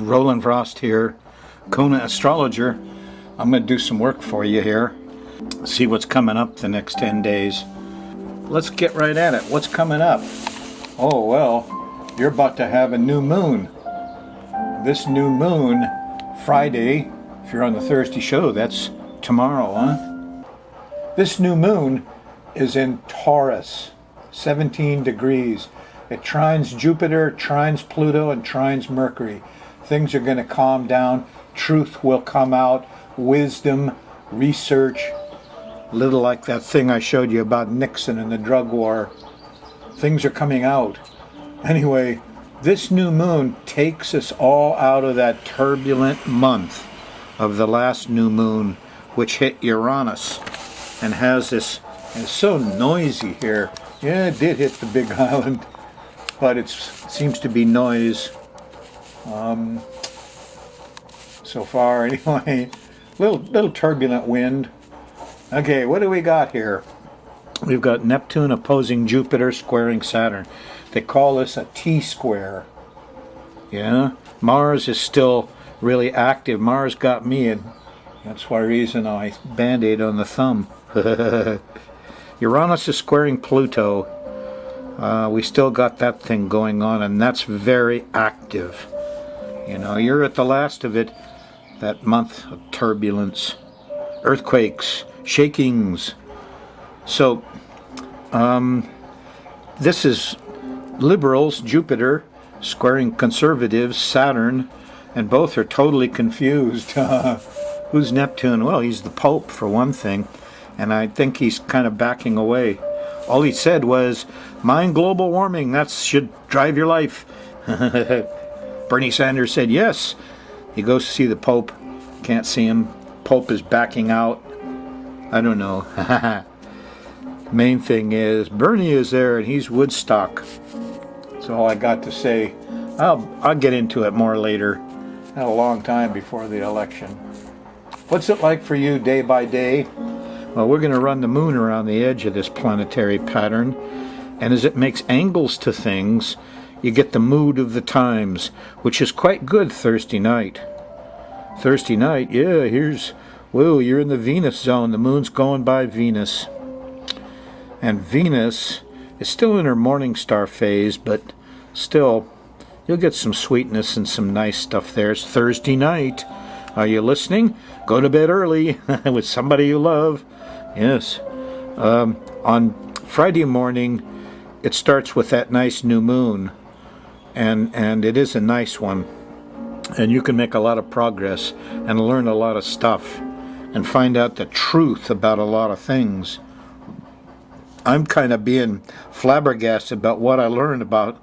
Roland Frost here, Kona Astrologer. I'm going to do some work for you here. See what's coming up the next 10 days. Let's get right at it. What's coming up? Oh, well, you're about to have a new moon. This new moon, Friday, if you're on the Thursday show, that's tomorrow, huh? This new moon is in Taurus, 17 degrees. It trines Jupiter, trines Pluto, and trines Mercury. Things are going to calm down. Truth will come out. Wisdom, research. Little like that thing I showed you about Nixon and the drug war. Things are coming out. Anyway, this new moon takes us all out of that turbulent month of the last new moon, which hit Uranus and has this. And it's so noisy here. Yeah, it did hit the Big Island, but it seems to be noise so far. Anyway, little turbulent wind. Okay, what do we got here? We've got Neptune opposing Jupiter, squaring Saturn. They call this a T-square. Yeah, Mars is still really active. Mars got me, and that's why reason I band-aid on the thumb. Uranus is squaring Pluto. We still got that thing going on, and that's very active. You know, you're at the last of it, that month of turbulence, earthquakes, shakings. So, this is liberals, Jupiter, squaring conservatives, Saturn, and both are totally confused. Who's Neptune? Well, he's the Pope, for one thing, and I think he's kind of backing away. All he said was, mind global warming, that should drive your life. Bernie Sanders said yes. He goes to see the Pope, can't see him. Pope is backing out. I don't know. Main thing is, Bernie is there and he's Woodstock. That's all I got to say. I'll get into it more later. Had a long time before the election. What's it like for you day by day? Well, we're going to run the moon around the edge of this planetary pattern, and as it makes angles to things, you get the mood of the times, which is quite good Thursday night. Thursday night, yeah, you're in the Venus zone. The moon's going by Venus. And Venus is still in her morning star phase, but still, you'll get some sweetness and some nice stuff there. It's Thursday night. Are you listening? Go to bed early with somebody you love. Yes. On Friday morning, it starts with that nice new moon, and it is a nice one. And you can make a lot of progress and learn a lot of stuff and find out the truth about a lot of things. I'm kind of being flabbergasted about what I learned about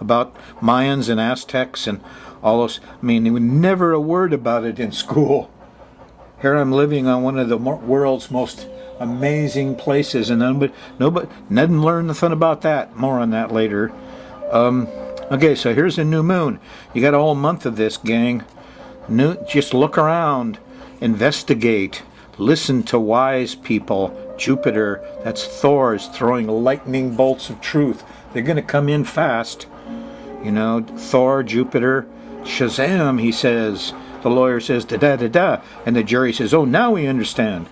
about Mayans and Aztecs and all those. I mean, never a word about it in school. Here I'm living on one of the world's most amazing places, and nobody didn't learn nothing about that. More on that later. Okay, so here's a new moon. You got a whole month of this, gang. Just look around, investigate, listen to wise people. Jupiter, that's Thor, is throwing lightning bolts of truth. They're going to come in fast. You know, Thor, Jupiter, Shazam, he says. The lawyer says, da-da-da-da, and the jury says, oh, now we understand.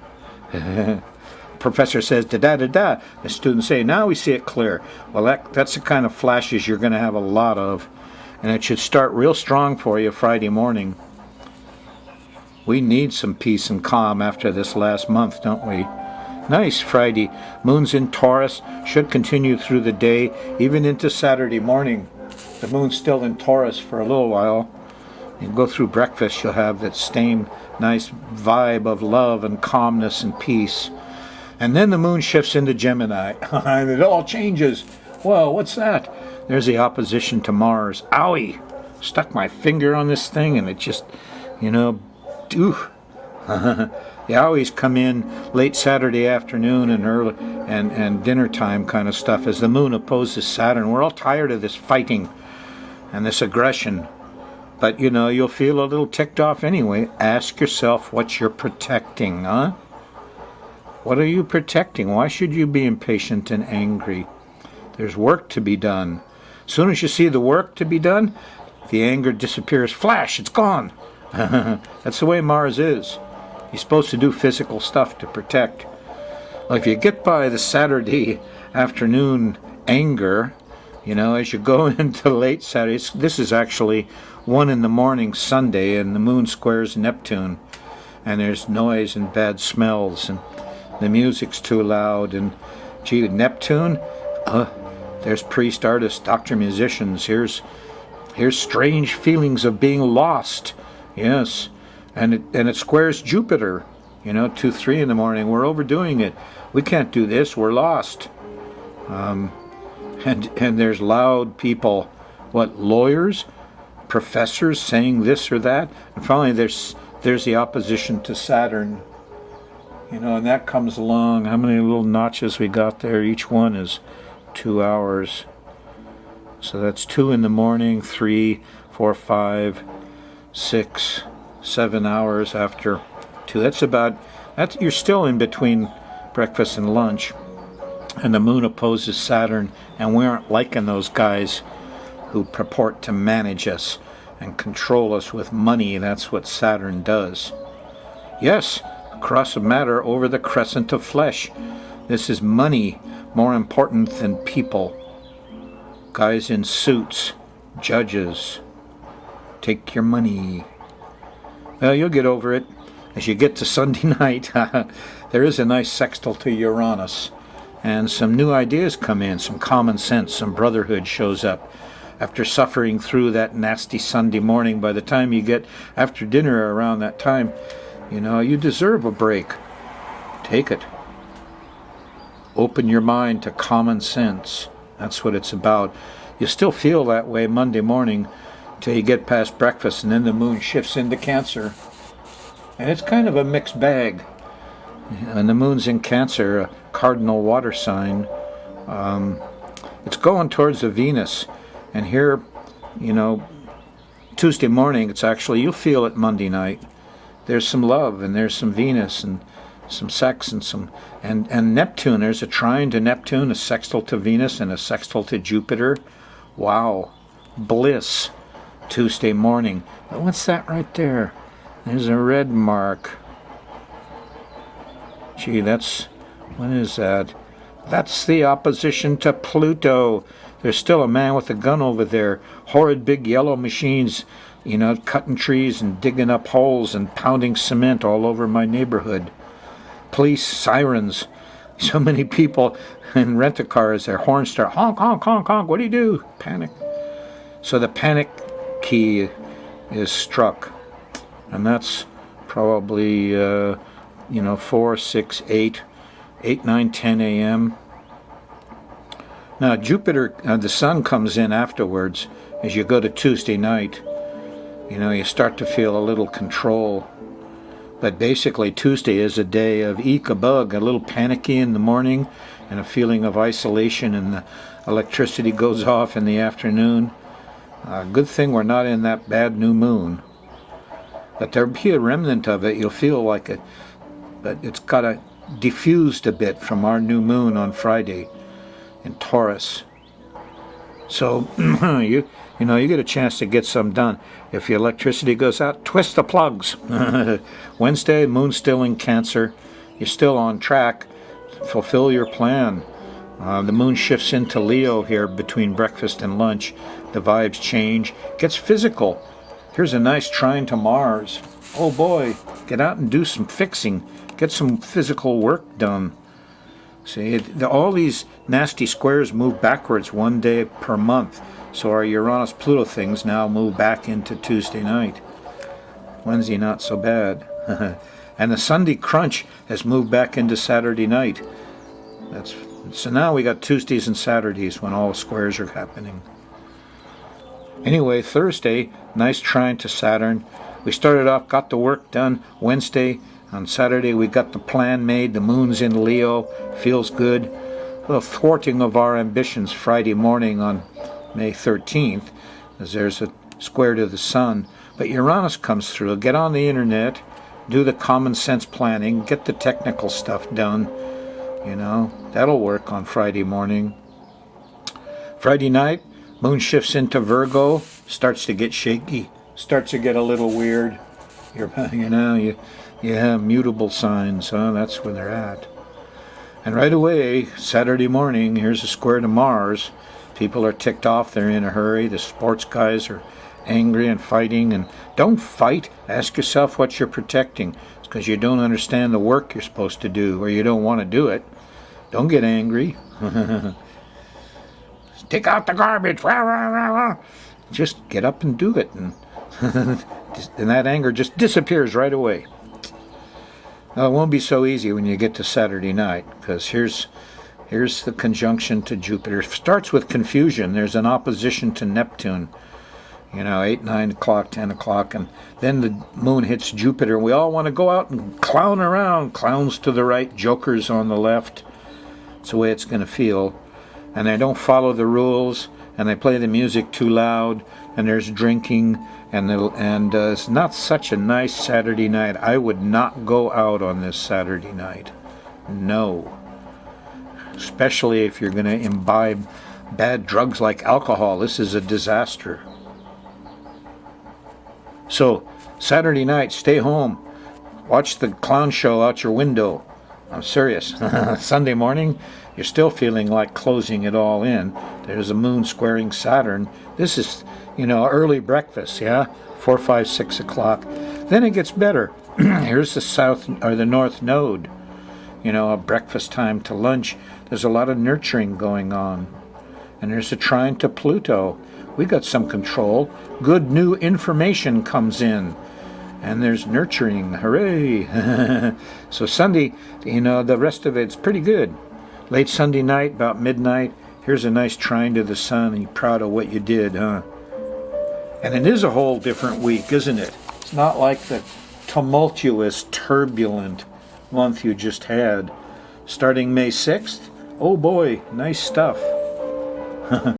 Professor says, da-da-da-da. The students say, now we see it clear. Well, that's the kind of flashes you're going to have a lot of, and it should start real strong for you Friday morning. We need some peace and calm after this last month, don't we? Nice Friday. Moon's in Taurus, should continue through the day, even into Saturday morning. The moon's still in Taurus for a little while. You go through breakfast, you'll have that same nice vibe of love and calmness and peace. And then the moon shifts into Gemini, and it all changes. Whoa, what's that? There's the opposition to Mars. Owie! Stuck my finger on this thing, and it just, The owies come in late Saturday afternoon and early and dinner time kind of stuff as the moon opposes Saturn. We're all tired of this fighting and this aggression. But, you'll feel a little ticked off anyway. Ask yourself what you're protecting, huh? What are you protecting? Why should you be impatient and angry? There's work to be done. As soon as you see the work to be done, The anger disappears. Flash, it's gone. That's the way Mars is. He's supposed to do physical stuff to protect. Well, if you get by the Saturday afternoon anger, as you go into late Saturday, this is actually 1 in the morning Sunday, and the moon squares Neptune, and there's noise and bad smells, and the music's too loud, and gee, Neptune, there's priest, artists, doctor, musicians. Here's strange feelings of being lost. Yes, and it squares Jupiter. 2, 3 in the morning. We're overdoing it. We can't do this. We're lost. And there's loud people. What, lawyers, professors saying this or that? And finally, there's the opposition to Saturn. And that comes along. How many little notches we got there? Each one is 2 hours. So that's 2 in the morning, 3, 4, 5, 6, 7 hours after 2. That's you're still in between breakfast and lunch. And the moon opposes Saturn, and we aren't liking those guys who purport to manage us and control us with money. That's what Saturn does. Yes, cross of matter over the crescent of flesh. This is money more important than people. Guys in suits, judges, take your money. Well, you'll get over it. As you get to Sunday night, there is a nice sextile to Uranus, and some new ideas come in, some common sense, some brotherhood shows up. After suffering through that nasty Sunday morning, by the time you get after dinner around that time, you deserve a break. Take it. Open your mind to common sense. That's what it's about. You still feel that way Monday morning till you get past breakfast, and then the moon shifts into Cancer. And it's kind of a mixed bag. And the moon's in Cancer, a cardinal water sign. It's going towards the Venus. And here, Tuesday morning, it's actually, you'll feel it Monday night. There's some love, and there's some Venus, and some sex, and Neptune. There's a trine to Neptune, a sextile to Venus, and a sextile to Jupiter. Wow. Bliss. Tuesday morning. What's that right there? There's a red mark. Gee, when is that? That's the opposition to Pluto. There's still a man with a gun over there. Horrid big yellow machines, cutting trees and digging up holes and pounding cement all over my neighborhood. Police, sirens. So many people in rent-a-cars, their horns start honk, honk, honk, honk. What do you do? Panic. So the panic key is struck. And that's probably, 4, 6, 8, 9, 10 a.m. Now, Jupiter, the sun comes in afterwards as you go to Tuesday night. You start to feel a little control. But basically, Tuesday is a day of eek-a-bug, a little panicky in the morning and a feeling of isolation, and the electricity goes off in the afternoon. Good thing we're not in that bad new moon. But there'll be a remnant of it. You'll feel like it, but it's got diffused a bit from our new moon on Friday in Taurus. So you get a chance to get some done. If your electricity goes out, twist the plugs. Wednesday, moon's still in Cancer. You're still on track. Fulfill your plan. The moon shifts into Leo here between breakfast and lunch. The vibes change. Gets physical. Here's a nice trine to Mars. Oh boy, get out and do some fixing. Get some physical work done. See, all these nasty squares move backwards 1 day per month. So our Uranus-Pluto things now move back into Tuesday night. Wednesday, not so bad. And the Sunday crunch has moved back into Saturday night. So now we got Tuesdays and Saturdays when all squares are happening. Anyway, Thursday, nice trine to Saturn. We started off, got the work done. Wednesday, on Saturday, we got the plan made. The moon's in Leo. Feels good. A little thwarting of our ambitions Friday morning on May 13th, as there's a square to the sun. But Uranus comes through. Get on the internet, do the common sense planning, get the technical stuff done. That'll work on Friday morning. Friday night, moon shifts into Virgo. starts to get shaky, starts to get a little weird. You have mutable signs, huh? That's where they're at. And right away, Saturday morning, here's a square to Mars. People are ticked off, they're in a hurry, the sports guys are angry and fighting. And don't fight, ask yourself what you're protecting. It's because you don't understand the work you're supposed to do, or you don't want to do it. Don't get angry. Take out the garbage. Just get up and do it. And that anger just disappears right away. Well, it won't be so easy when you get to Saturday night, because here's the conjunction to Jupiter. It starts with confusion. There's an opposition to Neptune. 8, 9 o'clock, 10 o'clock, and then the moon hits Jupiter. We all want to go out and clown around. Clowns to the right, jokers on the left. It's the way it's going to feel. And they don't follow the rules, and they play the music too loud, and there's drinking, and it's not such a nice Saturday night. I would not go out on this Saturday night. No. Especially if you're going to imbibe bad drugs like alcohol. This is a disaster. So, Saturday night, stay home. Watch the clown show out your window. I'm serious. Sunday morning, you're still feeling like closing it all in. There's a moon squaring Saturn. This is, early breakfast, yeah? 4, 5, 6 o'clock. Then it gets better. Here's the south or the north node. A breakfast time to lunch. There's a lot of nurturing going on. And there's a trine to Pluto. We got some control. Good new information comes in. And there's nurturing. Hooray! So Sunday, the rest of it's pretty good. Late Sunday night, about midnight, here's a nice trine to the sun, and you're proud of what you did, huh? And it is a whole different week, isn't it? It's not like the tumultuous, turbulent month you just had. Starting May 6th, oh boy, nice stuff.